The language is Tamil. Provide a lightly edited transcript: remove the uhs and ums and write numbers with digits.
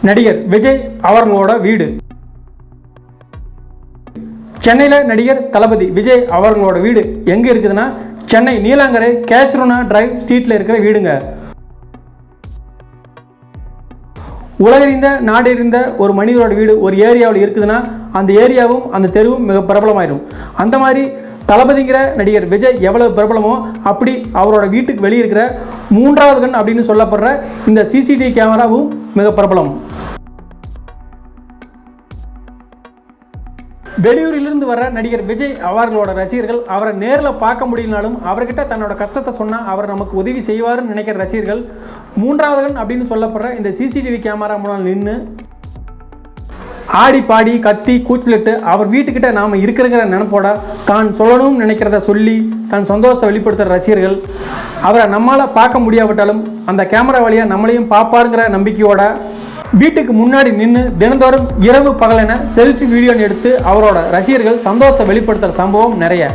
நடிகர் விஜய் அவர்களோட வீடு. சென்னையில் நடிகர் தளபதி விஜய் அவர்களோட வீடு எங்கே இருக்குதுன்னா, சென்னை நீலாங்கரை கேஷ்ரோனா டிரைவ் ஸ்ட்ரீட்டில் இருக்கிற வீடுங்க. உலகறிந்த நாடறிந்த ஒரு மனிதரோட வீடு ஒரு ஏரியாவில் இருக்குதுன்னா, அந்த ஏரியாவும் அந்த தெருவும் மிக பிரபலமாயிடும். அந்த மாதிரி தளபதிங்கிற நடிகர் விஜய் எவ்வளவு பிரபலமோ, அப்படி அவரோட வீட்டுக்கு வெளியே இருக்கிற மூன்றாவது கண் அப்படின்னு சொல்லப்படுற இந்த சிசிடிவி கேமராவும் மிக பிரபலம். வெளியூரிலிருந்து வர நடிகர் விஜய் அவர்களோட ரசிகர்கள் அவரை நேரில் பார்க்க முடியலனாலும் அவர்கிட்ட தன்னோட கஷ்டத்தை சொன்னால் அவர் நமக்கு உதவி செய்வார்னு நினைக்கிற ரசிகர்கள் மூன்றாவது கண் அப்படின்னு சொல்லப்படுற இந்த சிசிடிவி கேமரா முன்னால் நின்று ஆடி பாடி கத்தி கூச்சலிட்டு அவர் வீட்டுக்கிட்ட நாம் இருக்கிறங்கிற நினைப்போட தான் சொல்லணும்னு நினைக்கிறத சொல்லி தன் சந்தோஷத்தை வெளிப்படுத்துகிற ரசிகர்கள் அவரை நம்மளால் பார்க்க முடியாவிட்டாலும் அந்த கேமரா வழியாக நம்மளையும் பார்ப்பாருங்கிற நம்பிக்கையோட வீட்டுக்கு முன்னாடி நின்று தினந்தோறும் இரவு பகலென செல்ஃபி வீடியோன்னு எடுத்து அவரோட ரசிகர்கள் சந்தோஷத்தை வெளிப்படுத்துகிற சம்பவம் நிறைய.